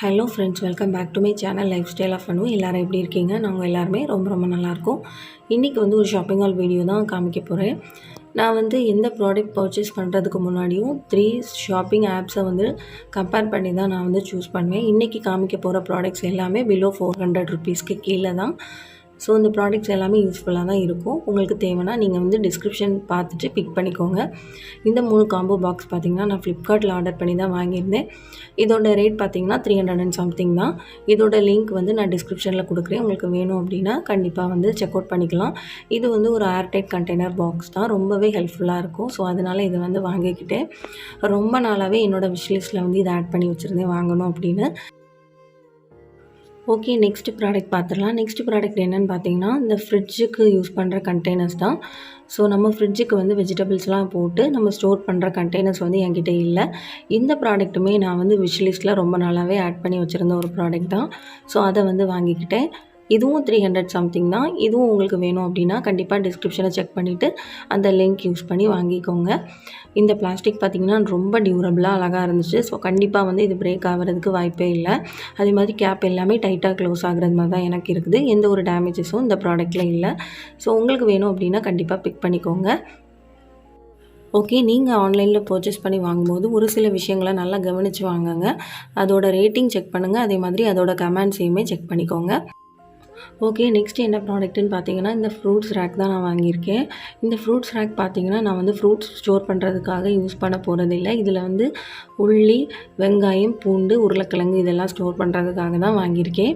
Hello friends, welcome back to my channel lifestyle of Anu. எல்லோரும் எப்படி இருக்கீங்க? நாங்கள் எல்லாருமே ரொம்ப நல்லாயிருக்கோம். இன்றைக்கி வந்து ஒரு ஷாப்பிங் ஹால் வீடியோ தான் காமிக்க போகிறேன். நான் வந்து எந்த ப்ராடக்ட் பர்ச்சேஸ் பண்ணுறதுக்கு முன்னாடியும் 3 ஷாப்பிங் ஆப்ஸை வந்து கம்பேர் பண்ணி தான் நான் வந்து சூஸ் பண்ணுவேன். இன்றைக்கி காமிக்க போகிற ப்ராடக்ட்ஸ் எல்லாமே பிலோ 400 ருபீஸ்க்கு கீழே தான். ஸோ இந்த ப்ராடக்ட்ஸ் எல்லாமே யூஸ்ஃபுல்லாக தான் இருக்கும். உங்களுக்கு தேவைன்னா நீங்கள் வந்து டிஸ்கிரிப்ஷன் பார்த்துட்டு பிக் பண்ணிக்கோங்க. இந்த 3 காம்போ பாக்ஸ் பார்த்திங்கன்னா நான் ஃப்ளிப்கார்ட்டில் ஆர்டர் பண்ணி தான் வாங்கியிருந்தேன். இதோட ரேட் பார்த்திங்கன்னா 300 and something தான். இதோட லிங்க் வந்து நான் டிஸ்கிரிப்ஷனில் கொடுக்குறேன். உங்களுக்கு வேணும் அப்படின்னா கண்டிப்பாக வந்து செக் அவுட் பண்ணிக்கலாம். இது வந்து ஒரு ஏர்டைட் கண்டெய்னர் பாக்ஸ் தான், ரொம்பவே ஹெல்ப்ஃபுல்லாக இருக்கும். ஸோ அதனால் இதை வந்து வாங்கிக்கிட்டேன். ரொம்ப நாளாகவே என்னோடய விஷ்லிஸ்ட்டில் வந்து இதை ஆட் பண்ணி வச்சுருந்தேன் வாங்கணும் அப்படின்னு. ஓகே, நெக்ஸ்ட் ப்ராடக்ட் பார்த்துடலாம். நெக்ஸ்ட் ப்ராடக்ட் என்னென்னு பார்த்தீங்கன்னா இந்த ஃப்ரிட்ஜுக்கு யூஸ் பண்ணுற கண்டெய்னர்ஸ் தான். ஸோ நம்ம ஃப்ரிட்ஜுக்கு வந்து வெஜிடபிள்ஸ்லாம் போட்டு நம்ம ஸ்டோர் பண்ணுற கண்டெய்னர்ஸ் வந்து என்கிட்ட இல்லை. இந்த ப்ராடக்ட்டுமே நான் வந்து விஷ்லிஸ்ட்டில் ரொம்ப நாளாகவே ஆட் பண்ணி வச்சுருந்த ஒரு ப்ராடக்ட் தான். ஸோ அதை வந்து வாங்கிக்கிட்டேன். இதுவும் 300 something தான். இதுவும் உங்களுக்கு வேணும் அப்படின்னா கண்டிப்பாக டிஸ்கிரிப்ஷனை செக் பண்ணிவிட்டு அந்த லிங்க் யூஸ் பண்ணி வாங்கிக்கோங்க. இந்த பிளாஸ்டிக் பார்த்திங்கன்னா ரொம்ப டியூரபிளாக அழகாக இருந்துச்சு. ஸோ கண்டிப்பாக வந்து இது பிரேக் ஆகிறதுக்கு வாய்ப்பே இல்லை. அதே மாதிரி கேப் எல்லாமே டைட்டாக க்ளோஸ் ஆகிறது மாதிரி தான் எனக்கு இருக்குது. எந்த ஒரு டேமேஜஸும் இந்த ப்ராடக்ட்டில் இல்லை. ஸோ உங்களுக்கு வேணும் அப்படின்னா கண்டிப்பாக பிக் பண்ணிக்கோங்க. ஓகே, நீங்கள் ஆன்லைனில் பர்ச்சேஸ் பண்ணி வாங்கும்போது ஒரு சில விஷயங்களை நல்லா கவனித்து வாங்குங்க. அதோட ரேட்டிங் செக் பண்ணுங்கள். அதே மாதிரி அதோட கமெண்ட்ஸையுமே செக் பண்ணிக்கோங்க. ஓகே, நெக்ஸ்ட் என்ன ப்ராடக்ட்டுன்னு பார்த்தீங்கன்னா இந்த ஃப்ரூட்ஸ் ரேக் தான் நான் வாங்கியிருக்கேன். இந்த ஃப்ரூட்ஸ் ரேக் பார்த்தீங்கன்னா நான் வந்து ஃப்ரூட்ஸ் ஸ்டோர் பண்ணுறதுக்காக யூஸ் பண்ண போகிறதில்ல. இதில் வந்து உள்ளி, வெங்காயம், பூண்டு, உருளைக்கிழங்கு இதெல்லாம் ஸ்டோர் பண்ணுறதுக்காக தான் வாங்கியிருக்கேன்.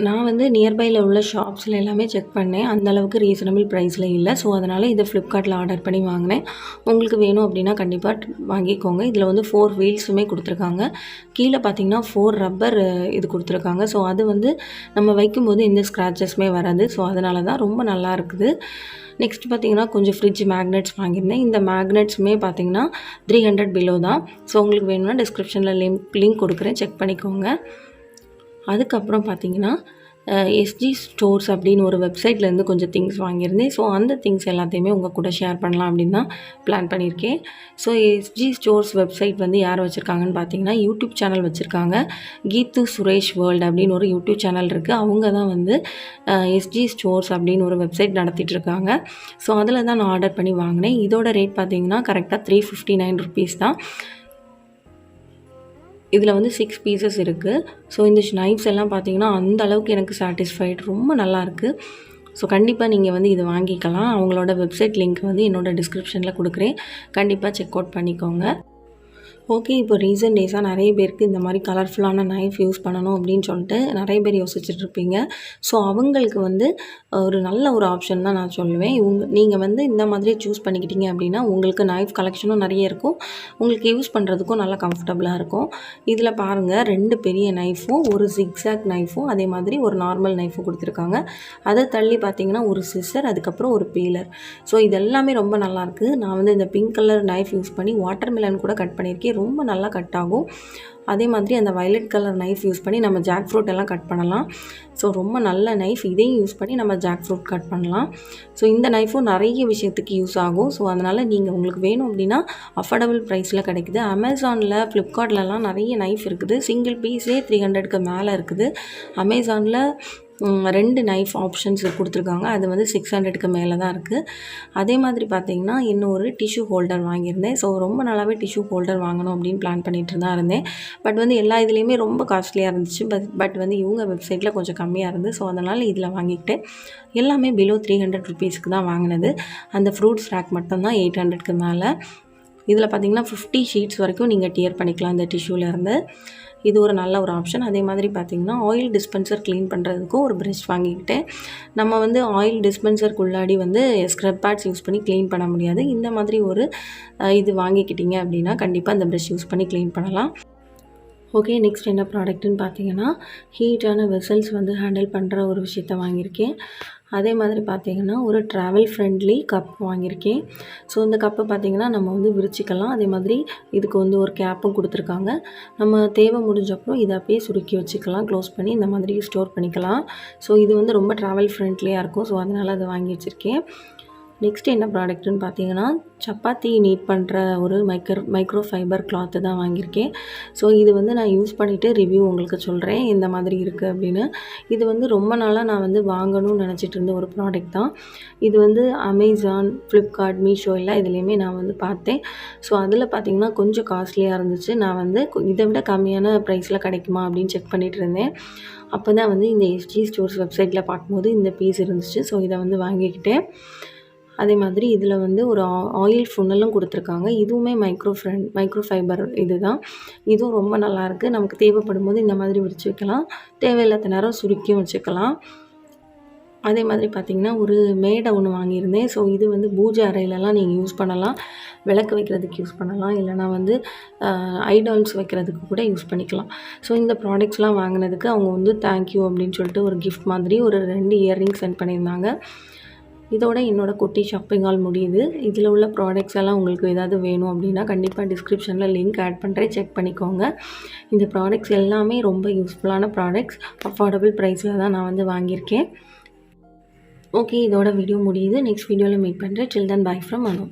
நான் வந்து நியர்பையில் உள்ள ஷாப்ஸில் எல்லாமே செக் பண்ணேன். அந்தளவுக்கு ரீசனபிள் ப்ரைஸில் இல்லை. ஸோ அதனால் இதை ஃப்ளிப்கார்ட்டில் ஆர்டர் பண்ணி வாங்கினேன். உங்களுக்கு வேணும் அப்படின்னா கண்டிப்பாக வாங்கிக்கோங்க. இதில் வந்து 4 வீல்ஸுமே கொடுத்துருக்காங்க. கீழே பார்த்திங்கன்னா 4 ரப்பர் இது கொடுத்துருக்காங்க. ஸோ அது வந்து நம்ம வைக்கும்போது எந்த ஸ்க்ராச்சஸுமே வராது. ஸோ அதனால தான் ரொம்ப நல்லா இருக்குது. நெக்ஸ்ட் பார்த்திங்கன்னா கொஞ்சம் ஃப்ரிட்ஜ் மேக்னெட்ஸ் வாங்கியிருந்தேன். இந்த மேக்னெட்ஸுமே பார்த்திங்கன்னா 300 பிலோ தான். ஸோ உங்களுக்கு வேணும்னா டிஸ்கிரிப்ஷனில் லிங்க் கொடுக்குறேன், செக் பண்ணிக்கோங்க. அதுக்கப்புறம் பார்த்திங்கன்னா எஸ்ஜி ஸ்டோர்ஸ் அப்படின்னு ஒரு வெப்சைட்லேருந்து கொஞ்சம் திங்ஸ் வாங்கியிருந்தேன். ஸோ அந்த திங்ஸ் எல்லாத்தையுமே உங்கள் கூட ஷேர் பண்ணலாம் அப்படின்னு தான் பிளான் பண்ணியிருக்கேன். ஸோ எஸ்ஜி ஸ்டோர்ஸ் வெப்சைட் வந்து யார் வச்சுருக்காங்கன்னு பார்த்தீங்கன்னா யூடியூப் சேனல் வச்சுருக்காங்க. கீத்து சுரேஷ் வேர்ல்டு அப்படின்னு ஒரு யூடியூப் சேனல் இருக்குது. அவங்க தான் வந்து எஸ்ஜி ஸ்டோர்ஸ் அப்படின்னு ஒரு வெப்சைட் நடத்திட்டுருக்காங்க. ஸோ அதில் தான் நான் ஆர்டர் பண்ணி வாங்கினேன். இதோட ரேட் பார்த்திங்கன்னா கரெக்டாக 359 ருபீஸ் தான். இதில் வந்து 6 பீசஸ் இருக்குது. ஸோ இந்த நைஃப்ஸ் எல்லாம் பார்த்தீங்கன்னா அந்த அளவுக்கு எனக்கு சாட்டிஸ்ஃபைட், ரொம்ப நல்லாயிருக்கு. ஸோ கண்டிப்பாக நீங்கள் வந்து இதை வாங்கிக்கலாம். அவங்களோட வெப்சைட் லிங்க் வந்து என்னோடய டிஸ்கிரிப்ஷனில் கொடுக்குறேன், கண்டிப்பாக செக் அவுட் பண்ணிக்கோங்க. ஓகே, இப்போ ரீசன்ட் டேஸாக நிறைய பேருக்கு இந்த மாதிரி கலர்ஃபுல்லான நைஃப் யூஸ் பண்ணணும் அப்படின்னு சொல்லிட்டு நிறைய பேர் யோசிச்சுட்ருப்பீங்க. ஸோ அவங்களுக்கு வந்து ஒரு நல்ல ஒரு ஆப்ஷன் தான் நான் சொல்லுவேன். நீங்கள் வந்து இந்த மாதிரி சூஸ் பண்ணிக்கிட்டீங்க அப்படின்னா உங்களுக்கு நைஃப் கலெக்ஷனும் நிறைய இருக்கும், உங்களுக்கு யூஸ் பண்ணுறதுக்கும் நல்லா கம்ஃபர்டபுளாக இருக்கும். இதில் பாருங்கள், 2 பெரிய நைஃபும் ஒரு ஜிக்ஸாக் நைஃபும் அதே மாதிரி ஒரு நார்மல் நைஃபும் கொடுத்துருக்காங்க. அதை தள்ளி பார்த்தீங்கன்னா ஒரு சிசர், அதுக்கப்புறம் ஒரு பீலர். ஸோ இதெல்லாமே ரொம்ப நல்லாயிருக்கு. நான் வந்து இந்த பிங்க் கலர் நைஃப் யூஸ் பண்ணி வாட்டர்மெலன் கூட கட் பண்ணியிருக்கேன். ரொம்ப நல்லா கட் ஆகும். அதே மாதிரி அந்த வயலட் கலர் நைஃப் யூஸ் பண்ணி நம்ம ஜாக் ஃப்ரூட் எல்லாம் கட் பண்ணலாம். ஸோ ரொம்ப நல்ல நைஃப். இதையும் யூஸ் பண்ணி நம்ம ஜாக் ஃப்ரூட் கட் பண்ணலாம். ஸோ இந்த நைஃபும் நிறைய விஷயத்துக்கு யூஸ் ஆகும். ஸோ அதனால் நீங்கள் உங்களுக்கு வேணும் அப்படின்னா அஃபோர்டபுள் ப்ரைஸில் கிடைக்குது. அமேசானில், ஃப்ளிப்கார்ட்லலாம் நிறைய நைஃப் இருக்குது. சிங்கிள் பீஸே 300க்கு மேலே இருக்குது. அமேசானில் 2 நைஃப் ஆப்ஷன்ஸ் கொடுத்துருக்காங்க. அது வந்து 600க்கு மேலே தான் இருக்குது. அதே மாதிரி பார்த்திங்கன்னா இன்னொரு டிஷ்யூ ஹோல்டர் வாங்கியிருந்தேன். ஸோ ரொம்ப நாளாகவே டிஷ்யூ ஹோல்டர் வாங்கணும் அப்படின்னு பிளான் பண்ணிட்டு தான் இருந்தேன். பட் வந்து எல்லா இதுலேயுமே ரொம்ப காஸ்ட்லியாக இருந்துச்சு. பட் வந்து இவங்க வெப்சைட்டில் கொஞ்சம் கம்மியாக இருந்து. ஸோ அதனால் இதில் வாங்கிக்கிட்டேன். எல்லாமே பிலோ 300 ருபீஸ்க்கு தான் வாங்கினது. அந்த ஃப்ரூட்ஸ் ரேக் மட்டும்தான் 800க்கு மேலே. இதில் பார்த்திங்கன்னா 50 ஷீட்ஸ் வரைக்கும் நீங்கள் டியர் பண்ணிக்கலாம் இந்த டிஷ்யூலேருந்து. இது ஒரு நல்ல ஒரு ஆப்ஷன். அதே மாதிரி பார்த்திங்கன்னா ஆயில் டிஸ்பென்சர் க்ளீன் பண்ணுறதுக்கும் ஒரு ப்ரஷ் வாங்கிக்கிட்டேன். நம்ம வந்து ஆயில் டிஸ்பென்சருக்குள்ளாடி வந்து ஸ்க்ரப் பேட்ஸ் யூஸ் பண்ணி க்ளீன் பண்ண முடியாது. இந்த மாதிரி ஒரு இது வாங்கிக்கிட்டீங்க அப்படின்னா கண்டிப்பாக இந்த ப்ரஷ் யூஸ் பண்ணி க்ளீன் பண்ணலாம். ஓகே, நெக்ஸ்ட் என்ன ப்ராடக்ட்டுன்னு பார்த்தீங்கன்னா ஹீட்டான வெசல்ஸ் வந்து ஹேண்டில் பண்ணுற ஒரு விஷயத்த வாங்கியிருக்கேன். அதே மாதிரி பார்த்திங்கன்னா ஒரு ட்ராவல் ஃப்ரெண்ட்லி கப் வாங்கியிருக்கேன். ஸோ இந்த கப்பை பார்த்திங்கன்னா நம்ம வந்து விரிச்சிக்கலாம். அதே மாதிரி இதுக்கு வந்து ஒரு கேப்பும் கொடுத்துருக்காங்க. நம்ம தேவை முடிஞ்சப்பறம் இதை அப்படியே சுருக்கி வச்சுக்கலாம், க்ளோஸ் பண்ணி இந்த மாதிரி ஸ்டோர் பண்ணிக்கலாம். ஸோ இது வந்து ரொம்ப ட்ராவல் ஃப்ரெண்ட்லியாக இருக்கும். ஸோ அதனால் அதை வாங்கி வச்சுருக்கேன். நெக்ஸ்ட் என்ன ப்ராடக்ட்டுன்னு பார்த்தீங்கன்னா, சப்பாத்தி நீட் பண்ணுற ஒரு மைக்ரோ ஃபைபர் கிளாத்து தான் வாங்கியிருக்கேன். ஸோ இது வந்து நான் யூஸ் பண்ணிவிட்டு ரிவ்யூ உங்களுக்கு சொல்கிறேன் எந்த மாதிரி இருக்குது அப்படின்னு. இது வந்து ரொம்ப நாளாக நான் வந்து வாங்கணும்னு நினச்சிட்டு இருந்த ஒரு ப்ராடக்ட் தான். இது வந்து அமேசான், ஃப்ளிப்கார்ட், மீஷோ எல்லாம் இதுலேயுமே நான் வந்து பார்த்தேன். ஸோ அதில் பார்த்தீங்கன்னா கொஞ்சம் காஸ்ட்லியாக இருந்துச்சு. நான் வந்து இதை விட கம்மியான ப்ரைஸில் கிடைக்குமா அப்படின்னு செக் பண்ணிகிட்டு இருந்தேன். அப்போ தான் வந்து இந்த எஸ்ஜி ஸ்டோர்ஸ் வெப்சைட்டில் பார்க்கும்போது இந்த பீஸ் இருந்துச்சு. ஸோ இதை வந்து வாங்கிக்கிட்டேன். அதே மாதிரி இதில் வந்து ஒரு ஆயில் ஃபுன்னலும் கொடுத்துருக்காங்க. இதுவுமே மைக்ரோ ஃபைபர் இது தான். இதுவும் ரொம்ப நல்லாயிருக்கு. நமக்கு தேவைப்படும்போது இந்த மாதிரி விரித்து வைக்கலாம். தேவையில்லாத நேரம் சுருக்கியும் வச்சுக்கலாம். அதே மாதிரி பார்த்திங்கன்னா ஒரு மேடை ஒன்று வாங்கியிருந்தேன். ஸோ இது வந்து பூஜை அறையிலலாம் நீங்கள் யூஸ் பண்ணலாம். விளக்கு வைக்கிறதுக்கு யூஸ் பண்ணலாம். இல்லைனா வந்து ஐடால்ஸ் வைக்கிறதுக்கு கூட யூஸ் பண்ணிக்கலாம். ஸோ இந்த ப்ராடக்ட்ஸ்லாம் வாங்கினதுக்கு அவங்க வந்து தேங்க்யூ அப்படின்னு சொல்லிட்டு ஒரு கிஃப்ட் மாதிரி ஒரு 2 இயர்ரிங்ஸ் சென்ட் பண்ணியிருந்தாங்க. இதோட என்னோடய குட்டி ஷாப்பிங் ஹால் முடியுது. இதில் உள்ள ப்ராடக்ட்ஸ் எல்லாம் உங்களுக்கு ஏதாவது வேணும் அப்படின்னா கண்டிப்பாக டிஸ்கிரிப்ஷனில் லிங்க் ஆட் பண்ணுறேன், செக் பண்ணிக்கோங்க. இந்த ப்ராடக்ட்ஸ் எல்லாமே ரொம்ப யூஸ்ஃபுல்லான ப்ராடக்ட்ஸ். அஃபோர்டபுள் ப்ரைஸில் தான் நான் வந்து வாங்கியிருக்கேன். ஓகே, இதோட வீடியோ முடியுது. நெக்ஸ்ட் வீடியோவில் மீட் பண்ணுறேன். டில் தென் பை ஃப்ரம் அனு.